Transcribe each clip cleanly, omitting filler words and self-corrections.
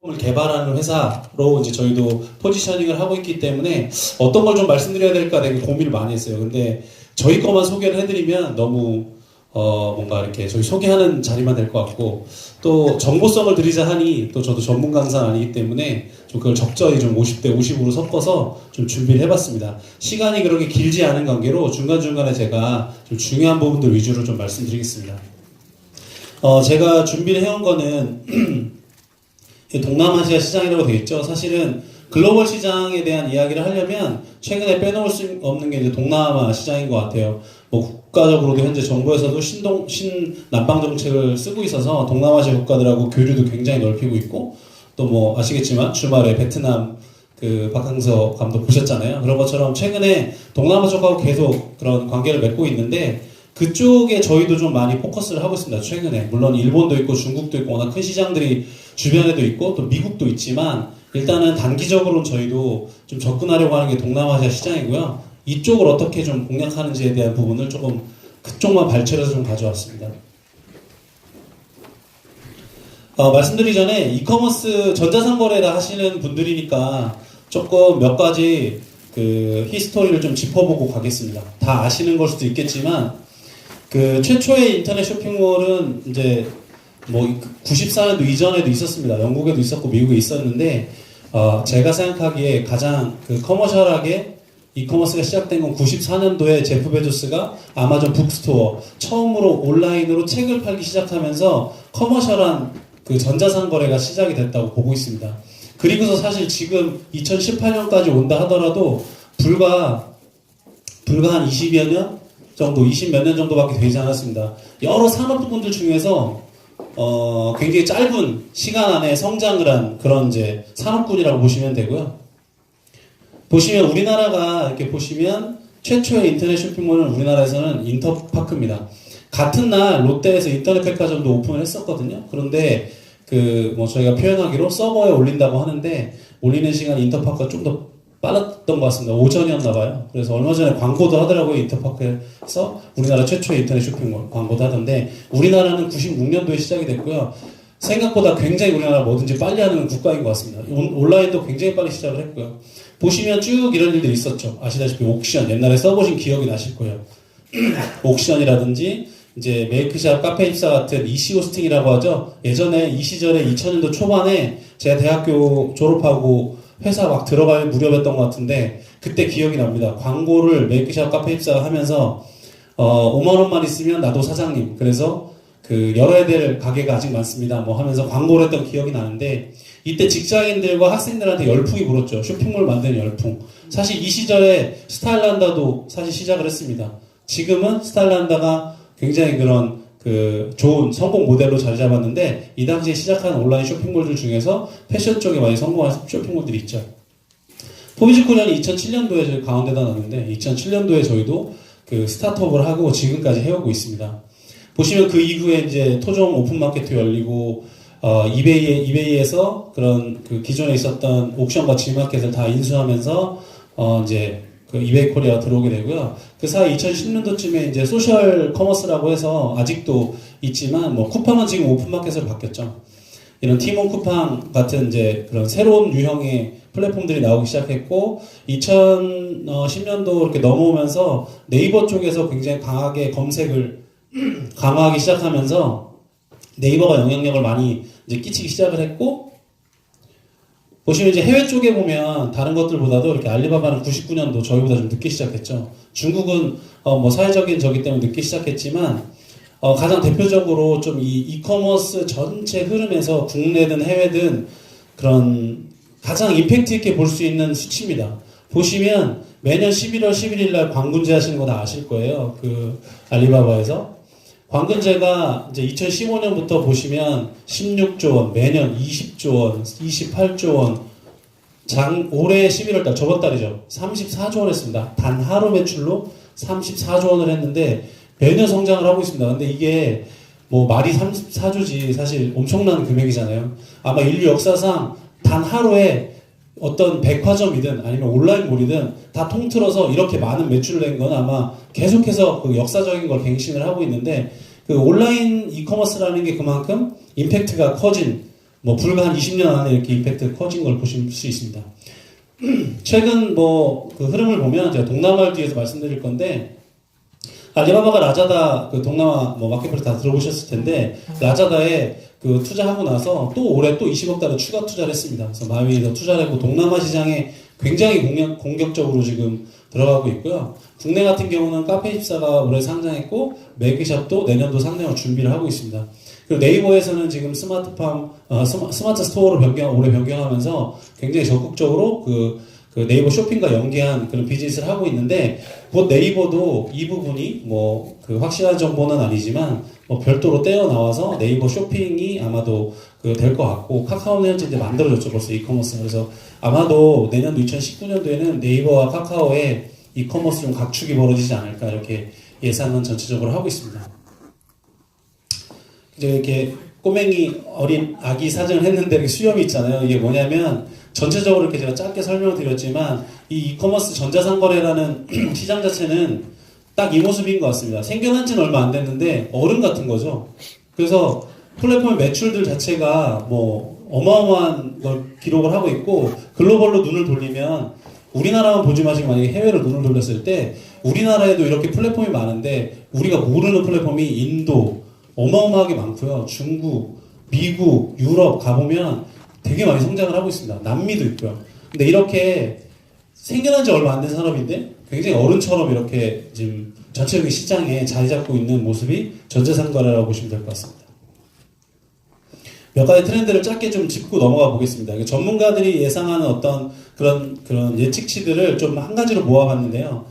을 개발하는 회사로 이제 저희도 포지셔닝을 하고 있기 때문에 어떤 걸 좀 말씀드려야 될까 되게 고민을 많이 했어요. 근데 저희 것만 소개를 해드리면 너무 뭔가 이렇게 저희 소개하는 자리만 될 것 같고, 또 정보성을 드리자 하니 또 저도 전문 강사는 아니기 때문에 좀 그걸 적절히 좀 50대 50으로 섞어서 좀 준비를 해봤습니다. 시간이 그렇게 길지 않은 관계로 중간중간에 제가 좀 중요한 부분들 위주로 좀 말씀드리겠습니다. 제가 준비를 해온 거는 동남아시아 시장이라고 되어 있죠. 사실은 글로벌 시장에 대한 이야기를 하려면 최근에 빼놓을 수 없는 게 이제 동남아 시장인 것 같아요. 뭐 국가적으로도 현재 정부에서도 신남방 정책을 쓰고 있어서 동남아시아 국가들하고 교류도 굉장히 넓히고 있고, 또 뭐 아시겠지만 주말에 베트남 그 박항서 감독 보셨잖아요. 그런 것처럼 최근에 동남아 쪽하고 계속 그런 관계를 맺고 있는데, 그쪽에 저희도 좀 많이 포커스를 하고 있습니다. 최근에 물론 일본도 있고 중국도 있고 워낙 큰 시장들이 주변에도 있고 또 미국도 있지만, 일단은 단기적으로는 저희도 좀 접근하려고 하는 게 동남아시아 시장이고요. 이쪽을 어떻게 좀 공략하는지에 대한 부분을 조금 그쪽만 발췌해서 좀 가져왔습니다. 말씀드리기 전에 이커머스 전자상거래를 하시는 분들이니까 조금 몇 가지 그 히스토리를 좀 짚어보고 가겠습니다. 다 아시는 걸 수도 있겠지만, 그 최초의 인터넷 쇼핑몰은 이제 뭐 94년도 이전에도 있었습니다. 영국에도 있었고 미국에 있었는데, 제가 생각하기에 가장 그 커머셜하게 이커머스가 시작된 건 94년도에 제프 베조스가 아마존 북스토어 처음으로 온라인으로 책을 팔기 시작하면서 커머셜한 그 전자상거래가 시작이 됐다고 보고 있습니다. 그리고서 사실 지금 2018년까지 온다 하더라도 불과 한 20여 년 정도, 20몇 년 정도밖에 되지 않았습니다. 여러 산업군들 중에서 굉장히 짧은 시간 안에 성장을 한 그런 이제 산업군이라고 보시면 되고요. 보시면 우리나라가 이렇게 보시면 최초의 인터넷 쇼핑몰은 우리나라에서는 인터파크입니다. 같은 날 롯데에서 인터넷 백화점도 오픈을 했었거든요. 그런데 그 뭐 저희가 표현하기로 서버에 올린다고 하는데, 올리는 시간이 인터파크가 좀 더 빨랐던 것 같습니다. 오전이었나 봐요. 그래서 얼마 전에 광고도 하더라고요. 인터파크에서 우리나라 최초의 인터넷 쇼핑몰 광고도 하던데, 우리나라는 96년도에 시작이 됐고요. 생각보다 굉장히 우리나라 뭐든지 빨리 하는 국가인 것 같습니다. 온라인도 굉장히 빨리 시작을 했고요. 보시면 쭉 이런 일들이 있었죠. 아시다시피 옥션, 옛날에 써보신 기억이 나실 거예요. 옥션이라든지 이제 메이크샵, 카페24 같은 EC 호스팅이라고 하죠. 예전에 이 시절에 2000년도 초반에 제가 대학교 졸업하고 회사 막 들어갈 무렵이었던 것 같은데, 그때 기억이 납니다. 광고를 메이크샵, 카페24가 하면서 5만 원만 있으면 나도 사장님, 그래서 그 열어야 될 가게가 아직 많습니다 뭐 하면서 광고를 했던 기억이 나는데, 이때 직장인들과 학생들한테 열풍이 불었죠. 쇼핑몰 만드는 열풍. 사실 이 시절에 스타일란다도 사실 시작을 했습니다. 지금은 스타일란다가 굉장히 그런 그 좋은 성공 모델로 자리 잡았는데, 이 당시에 시작한 온라인 쇼핑몰들 중에서 패션 쪽에 많이 성공한 쇼핑몰들이 있죠. 포비즈코리아는 2007년도에 저희 강원대다 났는데, 2007년도에 저희도 그 스타트업을 하고 지금까지 해오고 있습니다. 보시면 그 이후에 이제 토종 오픈마켓도 열리고, 이베이에서 그런 그 기존에 있었던 옥션과 G마켓을 다 인수하면서 이제 그 이베이 코리아가 들어오게 되고요. 그 사이 2010년도쯤에 이제 소셜 커머스라고 해서 아직도 있지만, 뭐 쿠팡은 지금 오픈마켓으로 바뀌었죠. 이런 티몬 쿠팡 같은 이제 그런 새로운 유형의 플랫폼들이 나오기 시작했고, 2010년도 이렇게 넘어오면서 네이버 쪽에서 굉장히 강하게 검색을 강화하기 시작하면서 네이버가 영향력을 많이 이제 끼치기 시작을 했고, 보시면 이제 해외 쪽에 보면 다른 것들보다도 이렇게 알리바바는 99년도 저희보다 좀 늦게 시작했죠. 중국은 뭐 사회적인 저기 때문에 늦게 시작했지만, 가장 대표적으로 좀 이 이커머스 전체 흐름에서 국내든 해외든 그런 가장 임팩트 있게 볼 수 있는 수치입니다. 보시면 매년 11월 11일 날 광군제 하시는 거 다 아실 거예요. 그 알리바바에서. 광군제가 이제 2015년부터 보시면 16조 원, 매년 20조 원, 28조 원, 올해 11월 달, 저번 달이죠. 34조 원 했습니다. 단 하루 매출로 34조 원을 했는데 매년 성장을 하고 있습니다. 근데 이게 뭐 말이 34조지 사실 엄청난 금액이잖아요. 아마 인류 역사상 단 하루에 어떤 백화점이든 아니면 온라인몰이든 다 통틀어서 이렇게 많은 매출을 낸 건 아마 계속해서 그 역사적인 걸 갱신을 하고 있는데, 그 온라인 이커머스라는 게 그만큼 임팩트가 커진 뭐 불과 한 20년 안에 이렇게 임팩트 커진 걸 보실 수 있습니다. 최근 뭐 그 흐름을 보면 제가 동남아를 뒤에서 말씀드릴 건데, 알리바바가 라자다 그 동남아 뭐 마켓플레이스 다 들어보셨을 텐데, 라자다에 그 투자하고 나서 또 올해 또 20억 달러 추가 투자를 했습니다. 그래서 마위에서 투자를 했고 동남아 시장에 굉장히 공격적으로 지금 들어가고 있고요. 국내 같은 경우는 카페24가 올해 상장했고 매기샵도 내년도 상장을 준비를 하고 있습니다. 그리고 네이버에서는 지금 스마트 스토어로 올해 변경하면서 굉장히 적극적으로 그 네이버 쇼핑과 연계한 그런 비즈니스를 하고 있는데, 곧 네이버도 이 부분이 뭐 그 확실한 정보는 아니지만 뭐 별도로 떼어 나와서 네이버 쇼핑이 아마도 그 될 것 같고, 카카오는 현재 이제 만들어졌죠, 벌써 이커머스. 그래서 아마도 내년도 2019년도에는 네이버와 카카오의 이커머스 좀 각축이 벌어지지 않을까, 이렇게 예상은 전체적으로 하고 있습니다. 이제 이렇게 꼬맹이 어린 아기 사진을 했는데 이렇게 수염이 있잖아요. 이게 뭐냐면 전체적으로 이렇게 제가 짧게 설명을 드렸지만 이 이커머스 전자상거래라는 시장 자체는 딱 이 모습인 것 같습니다. 생겨난 지는 얼마 안 됐는데 어른 같은 거죠. 그래서 플랫폼 매출들 자체가 뭐 어마어마한 걸 기록을 하고 있고, 글로벌로 눈을 돌리면 우리나라만 보지 마시고 만약에 해외로 눈을 돌렸을 때 우리나라에도 이렇게 플랫폼이 많은데 우리가 모르는 플랫폼이 인도 어마어마하게 많고요. 중국, 미국, 유럽 가보면 되게 많이 성장을 하고 있습니다. 남미도 있고요. 근데 이렇게 생겨난 지 얼마 안 된 산업인데 굉장히 어른처럼 이렇게 지금 전체적인 시장에 자리 잡고 있는 모습이 전자상거래라고 보시면 될 것 같습니다. 몇 가지 트렌드를 짧게 좀 짚고 넘어가 보겠습니다. 전문가들이 예상하는 어떤 그런 예측치들을 좀 한 가지로 모아봤는데요.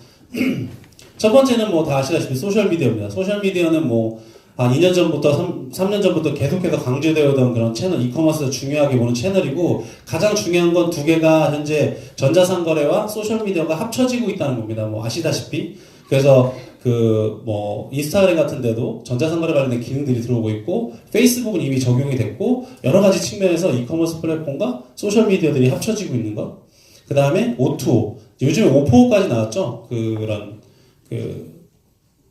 첫 번째는 뭐 다 아시다시피 소셜미디어입니다. 소셜미디어는 뭐 한 2년 전부터 3년 전부터 계속해서 강조되어 오던 그런 채널, 이커머스에서 중요하게 보는 채널이고, 가장 중요한 건 두 개가 현재 전자상거래와 소셜미디어가 합쳐지고 있다는 겁니다. 뭐 아시다시피. 그래서 그 뭐 인스타그램 같은 데도 전자상거래 관련된 기능들이 들어오고 있고, 페이스북은 이미 적용이 됐고, 여러 가지 측면에서 이커머스 플랫폼과 소셜미디어들이 합쳐지고 있는 것. 그 다음에 O2O. 요즘에 O4O까지 나왔죠. 그런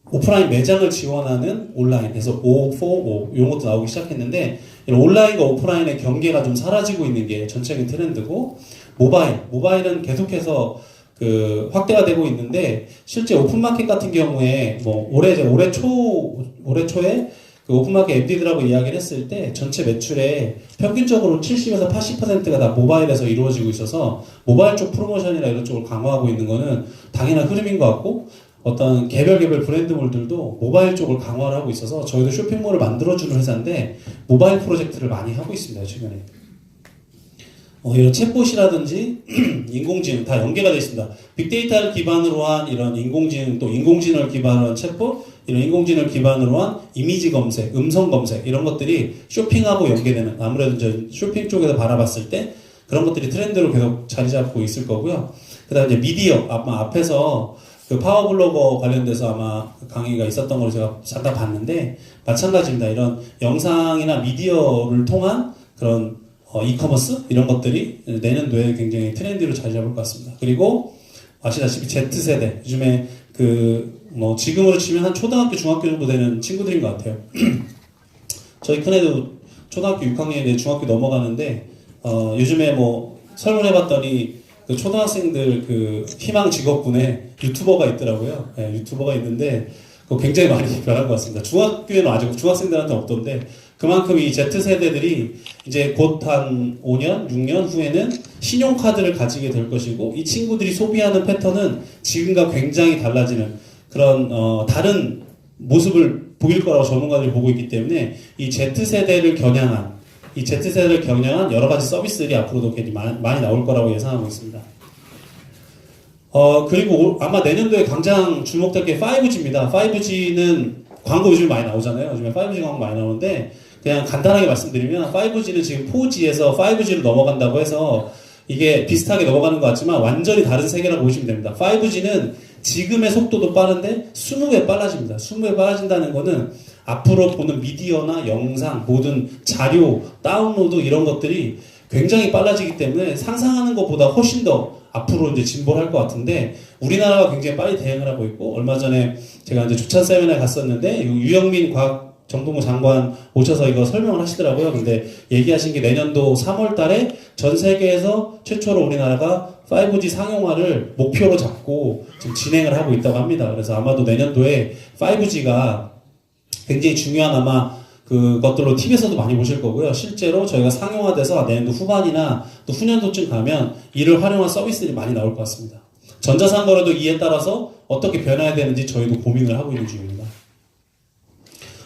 오프라인 매장을 지원하는 온라인, 그래서 O4O 이런 것도 나오기 시작했는데, 이런 온라인과 오프라인의 경계가 좀 사라지고 있는 게 전체적인 트렌드고, 모바일은 계속해서 그 확대가 되고 있는데, 실제 오픈마켓 같은 경우에 뭐 올해 초에 그 오픈마켓 MD들하고 이야기를 했을 때 전체 매출의 평균적으로 70에서 80%가 다 모바일에서 이루어지고 있어서, 모바일 쪽 프로모션이나 이런 쪽을 강화하고 있는 거는 당연한 흐름인 것 같고, 어떤 개별 브랜드물들도 모바일 쪽을 강화를 하고 있어서 저희도 쇼핑몰을 만들어주는 회사인데 모바일 프로젝트를 많이 하고 있습니다, 최근에. 이런 챗봇이라든지 인공지능 다 연계가 되어 있습니다. 빅데이터를 기반으로 한 이런 인공지능, 또 인공지능을 기반으로 한 챗봇, 이런 인공지능을 기반으로 한 이미지 검색, 음성 검색, 이런 것들이 쇼핑하고 연계되는, 아무래도 이제 쇼핑 쪽에서 바라봤을 때 그런 것들이 트렌드로 계속 자리 잡고 있을 거고요. 그 다음에 이제 미디어, 아마 앞에서 그 파워블로거 관련돼서 아마 강의가 있었던 걸 제가 잠깐 봤는데, 마찬가지입니다. 이런 영상이나 미디어를 통한 그런 이커머스 이런 것들이 내년도에 굉장히 트렌드로 자리 잡을 것 같습니다. 그리고 아시다시피 Z세대, 요즘에 뭐 지금으로 치면 한 초등학교, 중학교 정도 되는 친구들인 것 같아요. 저희 큰애도 초등학교 6학년인데 중학교 넘어가는데, 요즘에 뭐 설문해봤더니 그 초등학생들 그 희망 직업군에 유튜버가 있더라고요. 네, 유튜버가 있는데 그거 굉장히 많이 변한 것 같습니다. 중학교에는 아직 중학생들한테는 없던데, 그만큼 이 Z세대들이 이제 곧 한 5년, 6년 후에는 신용카드를 가지게 될 것이고, 이 친구들이 소비하는 패턴은 지금과 굉장히 달라지는 그런 다른 모습을 보일 거라고 전문가들이 보고 있기 때문에, 이 Z세대를 겨냥한 여러 가지 서비스들이 앞으로도 굉장히 많이 나올 거라고 예상하고 있습니다. 그리고 아마 내년도에 당장 주목될 게 5G입니다. 5G는 광고 요즘 많이 나오잖아요. 요즘에 5G 광고 많이 나오는데, 그냥 간단하게 말씀드리면 5G는 지금 4G에서 5G로 넘어간다고 해서 이게 비슷하게 넘어가는 것 같지만 완전히 다른 세계라고 보시면 됩니다. 5G는 지금의 속도도 빠른데 20배 빨라집니다. 20배 빨라진다는 거는 앞으로 보는 미디어나 영상, 모든 자료, 다운로드 이런 것들이 굉장히 빨라지기 때문에 상상하는 것보다 훨씬 더 앞으로 이제 진보를 할 것 같은데, 우리나라가 굉장히 빨리 대응을 하고 있고, 얼마 전에 제가 이제 조찬 세미나에 갔었는데 유영민 정동구 장관 오셔서 이거 설명을 하시더라고요. 근데 얘기하신 게 내년도 3월 달에 전 세계에서 최초로 우리나라가 5G 상용화를 목표로 잡고 지금 진행을 하고 있다고 합니다. 그래서 아마도 내년도에 5G가 굉장히 중요한 아마 그것들로 TV에서도 많이 보실 거고요. 실제로 저희가 상용화돼서 내년도 후반이나 또 후년도쯤 가면 이를 활용한 서비스들이 많이 나올 것 같습니다. 전자상거래도 이에 따라서 어떻게 변해야 되는지 저희도 고민을 하고 있는 중입니다.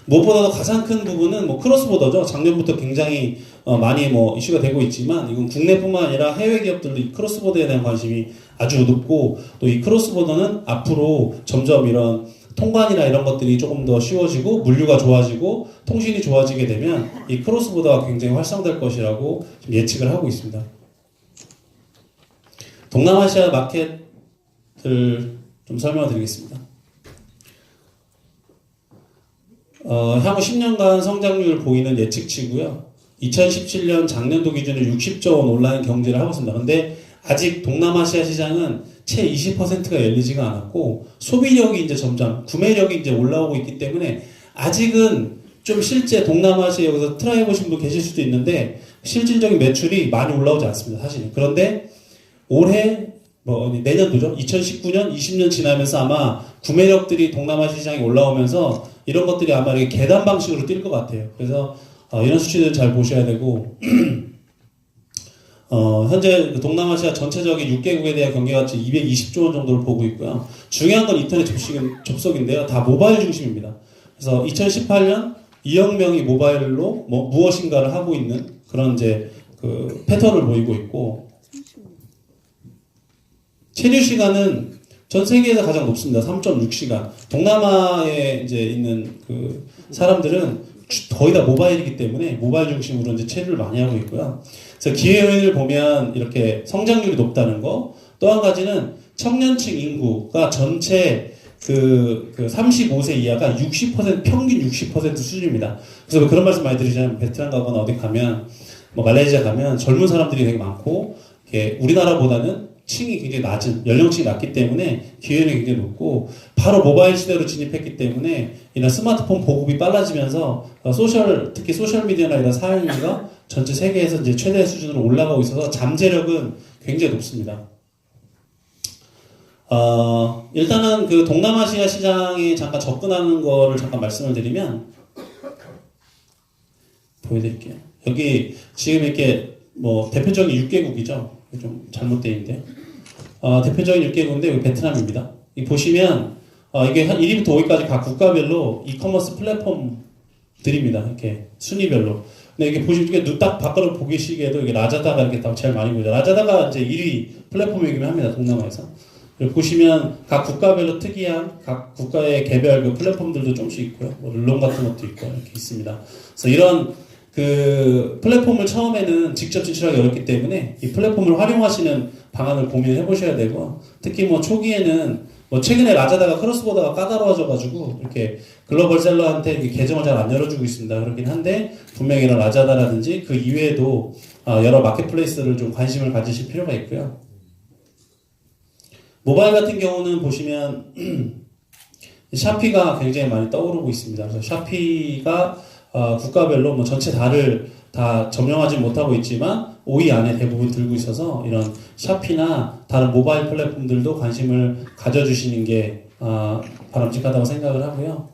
무엇보다도 가장 큰 부분은 크로스보더죠. 작년부터 굉장히 많이 이슈가 되고 있지만 이건 국내뿐만 아니라 해외 기업들도 이 크로스보더에 대한 관심이 아주 높고 또 이 크로스보더는 앞으로 점점 이런 통관이나 이런 것들이 조금 더 쉬워지고 물류가 좋아지고 통신이 좋아지게 되면 이 크로스보더가 굉장히 활성될 것이라고 예측을 하고 있습니다. 동남아시아 마켓을 좀 설명을 드리겠습니다. 향후 10년간 성장률 보이는 예측치고요. 2017년 작년도 기준으로 60조 원 온라인 경제를 하고 있습니다. 근데 아직 동남아시아 시장은 채 20%가 열리지가 않았고 소비력이 이제 점점 구매력이 이제 올라오고 있기 때문에 아직은 좀 실제 동남아시아 여기서 트라이 해보신 분 계실 수도 있는데 실질적인 매출이 많이 올라오지 않습니다. 사실은. 그런데 올해 내년도죠. 2019년, 20년 지나면서 아마 구매력들이 동남아시아 시장에 올라오면서 이런 것들이 아마 이렇게 계단 방식으로 뛸 것 같아요. 그래서 이런 수치들은 잘 보셔야 되고 현재 동남아시아 전체적인 6개국에 대한 경제가치 220조 원 정도를 보고 있고요. 중요한 건 인터넷 접속인데요. 다 모바일 중심입니다. 그래서 2018년 2억 명이 모바일로 무엇인가를 하고 있는 그런 이제 그 패턴을 보이고 있고 체류 시간은 전 세계에서 가장 높습니다. 3.6시간. 동남아에 이제 있는 그 사람들은 거의 다 모바일이기 때문에 모바일 중심으로 이제 체류를 많이 하고 있고요. 그래서 기회 요인을 보면 이렇게 성장률이 높다는 거. 또 한 가지는 청년층 인구가 전체 그 35세 이하가 60% 평균 60% 수준입니다. 그래서 그런 말씀 많이 드리잖아요. 베트남 가거나 어디 가면 말레이시아 가면 젊은 사람들이 되게 많고 우리나라보다는 층이 굉장히 낮은 연령층이 낮기 때문에 기회는 굉장히 높고 바로 모바일 시대로 진입했기 때문에 이런 스마트폰 보급이 빨라지면서 특히 소셜 미디어나 이런 사용료가 전체 세계에서 이제 최대 수준으로 올라가고 있어서 잠재력은 굉장히 높습니다. 일단은 그 동남아시아 시장에 잠깐 접근하는 거를 잠깐 말씀을 드리면 보여드릴게요. 여기 지금 이렇게 대표적인 6개국이죠. 좀 잘못되어 있는데 대표적인 6개국인데 여기 베트남입니다. 이 보시면 이게 한 1위부터 5위까지 각 국가별로 이커머스 플랫폼들입니다. 이렇게 순위별로. 근데 이게 보시면 눈 딱 밖으로 보시기에도 이게 라자다가 이렇게 딱 제일 많이 보이죠. 라자다가 이제 1위 플랫폼이기도 합니다. 동남아에서. 보시면 각 국가별로 특이한 각 국가의 개별 그 플랫폼들도 조금씩 있고요. 룰론 같은 것도 있고 이렇게 있습니다. 그래서 이런 그 플랫폼을 처음에는 직접 진출하기 어렵기 때문에 이 플랫폼을 활용하시는 방안을 고민해 보셔야 되고 특히 초기에는 최근에 라자다가 크로스보더가 까다로워져가지고 이렇게 글로벌 셀러한테 이렇게 계정을 잘 안 열어주고 있습니다. 그렇긴 한데 분명히 이런 라자다라든지 그 이외에도 여러 마켓플레이스를 좀 관심을 가지실 필요가 있고요. 모바일 같은 경우는 보시면 샤피가 굉장히 많이 떠오르고 있습니다. 그래서 샤피가 국가별로 전체 다 점령하지 못하고 있지만 5위 안에 대부분 들고 있어서 이런 샤피나 다른 모바일 플랫폼들도 관심을 가져주시는 게 바람직하다고 생각을 하고요.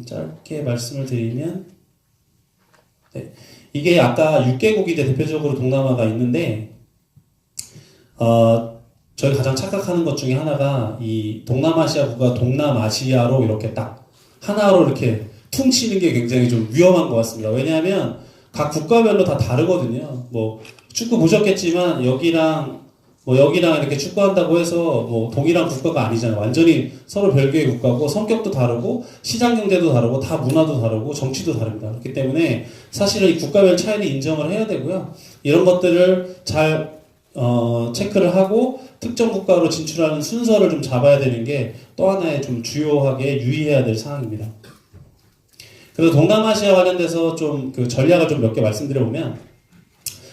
짧게 말씀을 드리면 네. 이게 아까 6개국이 대표적으로 동남아가 있는데 저희가 가장 착각하는 것 중에 하나가 이 동남아시아국가 동남아시아로 이렇게 딱 하나로 이렇게 퉁치는 게 굉장히 좀 위험한 것 같습니다. 왜냐하면 각 국가별로 다 다르거든요. 축구 보셨겠지만 여기랑 이렇게 축구한다고 해서 동일한 국가가 아니잖아요. 완전히 서로 별개의 국가고 성격도 다르고 시장 경제도 다르고 다 문화도 다르고 정치도 다릅니다. 그렇기 때문에 사실은 이 국가별 차이를 인정을 해야 되고요. 이런 것들을 잘 체크를 하고 특정 국가로 진출하는 순서를 좀 잡아야 되는 게 또 하나의 좀 주요하게 유의해야 될 사항입니다. 그래서 동남아시아 관련돼서 좀 그 전략을 좀 몇 개 말씀드려보면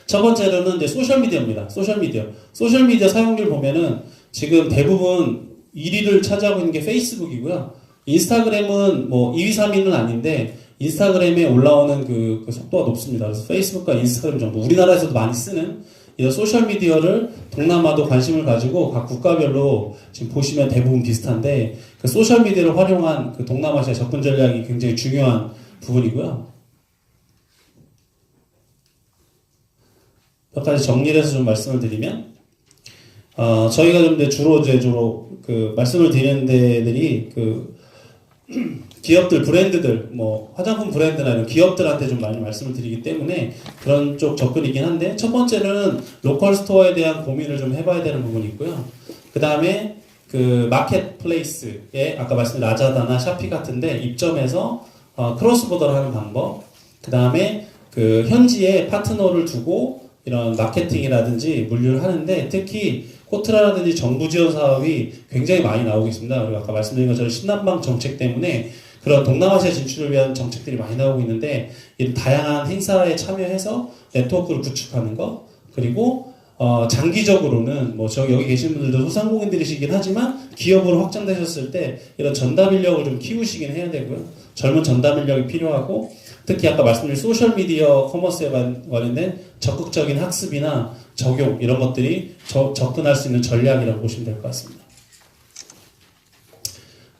첫 번째로는 이제 소셜미디어입니다. 소셜미디어 사용률 보면은 지금 대부분 1위를 차지하고 있는 게 페이스북이고요. 인스타그램은 뭐 2위, 3위는 아닌데 인스타그램에 올라오는 그 속도가 높습니다. 그래서 페이스북과 인스타그램 정도 우리나라에서도 많이 쓰는 이런 소셜미디어를 동남아도 관심을 가지고 각 국가별로 지금 보시면 대부분 비슷한데 그 소셜미디어를 활용한 그 동남아시아 접근 전략이 굉장히 중요한 부분이고요. 몇 가지 정리를 해서 좀 말씀을 드리면 저희가 좀 이제 주로 그 말씀을 드리는 데들이 그 기업들, 브랜드들, 뭐 화장품 브랜드나 이런 기업들한테 좀 많이 말씀을 드리기 때문에 그런 쪽 접근이긴 한데 첫 번째는 로컬 스토어에 대한 고민을 좀 해봐야 되는 부분이 있고요. 그 다음에 그 마켓플레이스에 아까 말씀드린 라자다나 샤피 같은데 입점해서 크로스보더를 하는 방법. 그 다음에 그 현지에 파트너를 두고 이런 마케팅이라든지 물류를 하는데 특히 코트라라든지 정부 지원 사업이 굉장히 많이 나오고 있습니다. 그리고 아까 말씀드린 것처럼 신남방 정책 때문에 그런 동남아시아 진출을 위한 정책들이 많이 나오고 있는데 이런 다양한 행사에 참여해서 네트워크를 구축하는 것 그리고 장기적으로는 뭐 여기 계신 분들도 소상공인들이시긴 하지만 기업으로 확장되셨을 때 이런 전담 인력을 좀 키우시긴 해야 되고요. 젊은 전담 인력이 필요하고 특히 아까 말씀드린 소셜미디어 커머스에 관련된 적극적인 학습이나 적용 이런 것들이 접근할 수 있는 전략이라고 보시면 될 것 같습니다.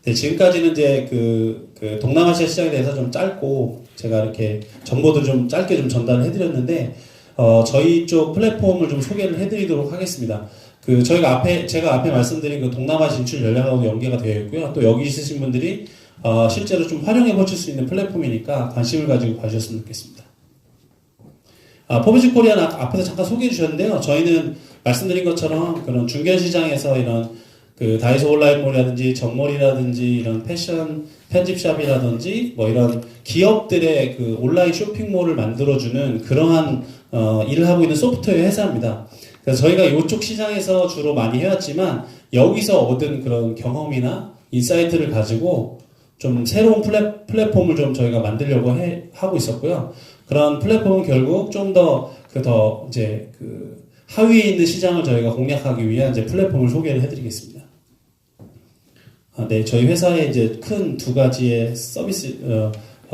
네, 지금까지는 이제 그 동남아시아 시장에 대해서 좀 짧고 제가 이렇게 정보들 좀 짧게 좀 전달을 해드렸는데 저희 쪽 플랫폼을 좀 소개를 해드리도록 하겠습니다. 제가 앞에 말씀드린 그 동남아 진출 전략하고 연계가 되어 있고요. 또 여기 있으신 분들이 실제로 좀 활용해 보실 수 있는 플랫폼이니까 관심을 가지고 봐주셨으면 좋겠습니다. 포비즈 코리아 앞에서 잠깐 소개해 주셨는데요. 저희는 말씀드린 것처럼 그런 중견 시장에서 이런 그 다이소 온라인몰이라든지 정몰이라든지 이런 패션 편집샵이라든지 뭐 이런 기업들의 그 온라인 쇼핑몰을 만들어주는 그러한 일을 하고 있는 소프트웨어 회사입니다. 그래서 저희가 이쪽 시장에서 주로 많이 해왔지만 여기서 얻은 그런 경험이나 인사이트를 가지고 좀 새로운 플랫폼을 좀 저희가 만들려고 하고 있었고요. 그런 플랫폼은 결국 좀 더 이제 그 하위에 있는 시장을 저희가 공략하기 위한 이제 플랫폼을 소개를 해드리겠습니다. 네, 저희 회사의 이제 큰 두 가지의 서비스,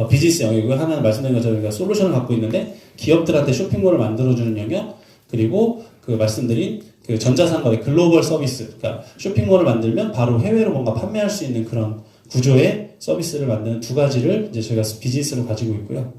비즈니스 영역이고 하나는 말씀드린 것처럼 저희가 솔루션을 갖고 있는데 기업들한테 쇼핑몰을 만들어주는 영역 그리고 그 말씀드린 그 전자상거래 글로벌 서비스, 그러니까 쇼핑몰을 만들면 바로 해외로 뭔가 판매할 수 있는 그런 구조의 서비스를 만드는 두 가지를 이제 저희가 비즈니스로 가지고 있고요.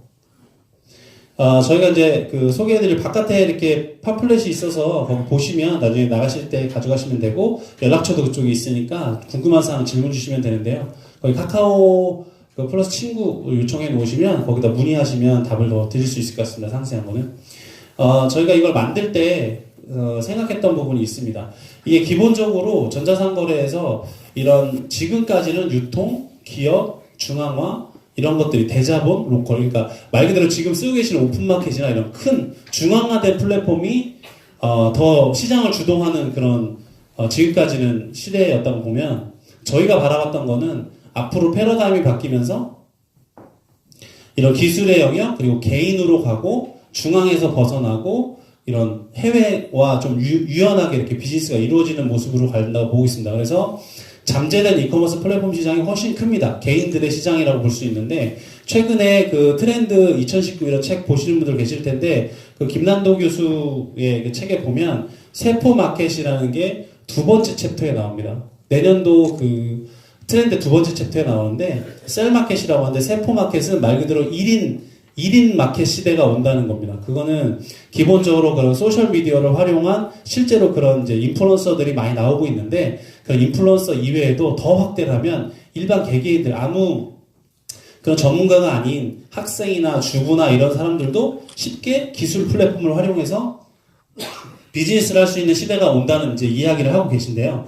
저희가 이제 그 소개해드릴 바깥에 이렇게 팜플렛이 있어서 거기 보시면 나중에 나가실 때 가져가시면 되고 연락처도 그쪽에 있으니까 궁금한 사항 질문 주시면 되는데요. 거기 카카오 플러스 친구 요청해 놓으시면 거기다 문의하시면 답을 더 드릴 수 있을 것 같습니다. 상세한 거는. 저희가 이걸 만들 때 생각했던 부분이 있습니다. 이게 기본적으로 전자상거래에서 이런 지금까지는 유통, 기업, 중앙화 이런 것들이 대자본, 로컬, 그러니까 말 그대로 지금 쓰고 계시는 오픈마켓이나 이런 큰 중앙화된 플랫폼이 더 시장을 주동하는 그런 지금까지는 시대였다고 보면 저희가 바라봤던 거는 앞으로 패러다임이 바뀌면서 이런 기술의 영역 그리고 개인으로 가고 중앙에서 벗어나고 이런 해외와 좀 유연하게 이렇게 비즈니스가 이루어지는 모습으로 간다고 보고 있습니다. 그래서 잠재된 이커머스 플랫폼 시장이 훨씬 큽니다. 개인들의 시장이라고 볼 수 있는데 최근에 그 트렌드 2019 이런 책 보시는 분들 계실 텐데 그 김난도 교수의 그 책에 보면 세포 마켓이라는 게 두 번째 챕터에 나옵니다. 내년도 그 트렌드 두 번째 챕터에 나오는데 셀 마켓이라고 하는데 세포 마켓은 말 그대로 1인 마켓 시대가 온다는 겁니다. 그거는 기본적으로 그런 소셜미디어를 활용한 실제로 그런 이제 인플루언서들이 많이 나오고 있는데 그런 인플루언서 이외에도 더 확대를 하면 일반 개개인들 아무 그런 전문가가 아닌 학생이나 주부나 이런 사람들도 쉽게 기술 플랫폼을 활용해서 비즈니스를 할 수 있는 시대가 온다는 이제 이야기를 하고 계신데요.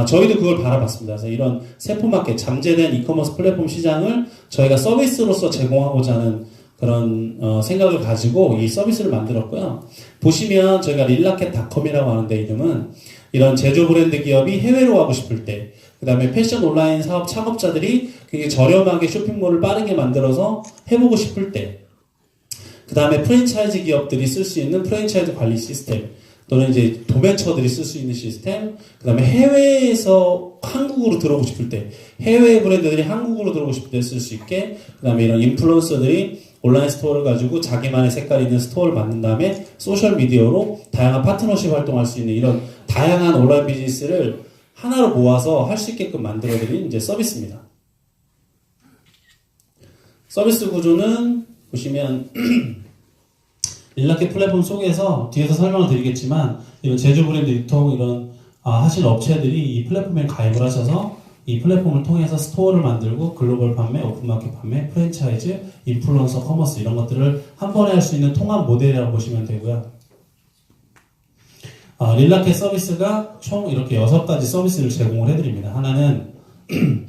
저희도 그걸 바라봤습니다. 그래서 이런 세포마켓, 잠재된 이커머스 플랫폼 시장을 저희가 서비스로서 제공하고자 하는 그런 생각을 가지고 이 서비스를 만들었고요. 보시면 저희가 릴라켓닷컴이라고 하는데 이름은 이런 제조 브랜드 기업이 해외로 가고 싶을 때 그 다음에 패션 온라인 사업 창업자들이 굉장히 저렴하게 쇼핑몰을 빠르게 만들어서 해보고 싶을 때 그 다음에 프랜차이즈 기업들이 쓸 수 있는 프랜차이즈 관리 시스템 또는 이제 도매처들이 쓸 수 있는 시스템, 그 다음에 해외에서 한국으로 들어오고 싶을 때, 해외 브랜드들이 한국으로 들어오고 싶을 때 쓸 수 있게, 그 다음에 이런 인플루언서들이 온라인 스토어를 가지고 자기만의 색깔이 있는 스토어를 만든 다음에 소셜미디어로 다양한 파트너십 활동할 수 있는 이런 다양한 온라인 비즈니스를 하나로 모아서 할 수 있게끔 만들어드린 이제 서비스입니다. 서비스 구조는 보시면 릴라켓 플랫폼 속에서 뒤에서 설명을 드리겠지만 이런 제조 브랜드 유통 이런 하시는 업체들이 이 플랫폼에 가입을 하셔서 이 플랫폼을 통해서 스토어를 만들고 글로벌 판매, 오픈마켓 판매, 프랜차이즈, 인플루언서 커머스 이런 것들을 한 번에 할 수 있는 통합 모델이라고 보시면 되고요. 릴라켓 서비스가 총 이렇게 6가지 서비스를 제공을 해드립니다. 하나는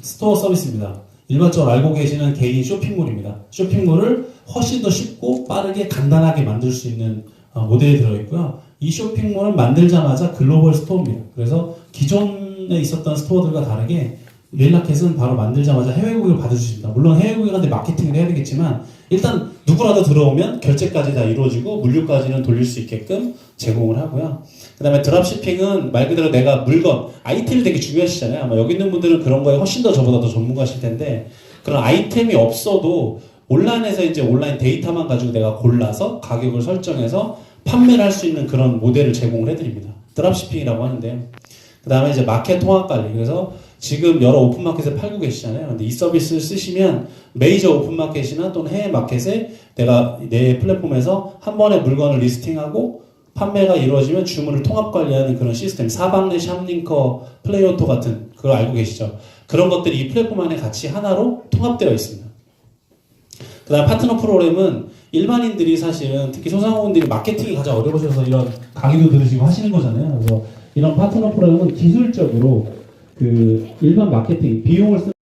스토어 서비스입니다. 일반적으로 알고 계시는 개인 쇼핑몰입니다. 쇼핑몰을 훨씬 더 쉽고 빠르게 간단하게 만들 수 있는 모델이 들어있고요. 이 쇼핑몰은 만들자마자 글로벌 스토어입니다. 그래서 기존에 있었던 스토어들과 다르게 릴라켓은 바로 만들자마자 해외 고객을 받을 수 있습니다. 물론 해외 고객한테 마케팅을 해야 되겠지만 일단 누구라도 들어오면 결제까지 다 이루어지고 물류까지는 돌릴 수 있게끔 제공을 하고요. 그 다음에 드랍시핑은 말 그대로 내가 물건, 아이템이 되게 중요하시잖아요. 아마 여기 있는 분들은 그런 거에 훨씬 더 저보다 더 전문가실 텐데 그런 아이템이 없어도 온라인에서 이제 온라인 데이터만 가지고 내가 골라서 가격을 설정해서 판매를 할 수 있는 그런 모델을 제공을 해드립니다. 드랍시핑이라고 하는데요. 그 다음에 이제 마켓 통합 관리. 그래서 지금 여러 오픈마켓에 팔고 계시잖아요. 근데 이 서비스를 쓰시면 메이저 오픈마켓이나 또는 해외 마켓에 내가 내 플랫폼에서 한 번에 물건을 리스팅하고 판매가 이루어지면 주문을 통합 관리하는 그런 시스템, 사방내 샵링커, 플레이오토 같은 그걸 알고 계시죠? 그런 것들이 이 플랫폼 안에 같이 하나로 통합되어 있습니다. 그 다음 파트너 프로그램은 일반인들이 사실은 특히 소상공인들이 마케팅이 가장 어려우셔서 이런 강의도 들으시고 하시는 거잖아요. 그래서 이런 파트너 프로그램은 기술적으로 그 일반 마케팅 비용을 쓰는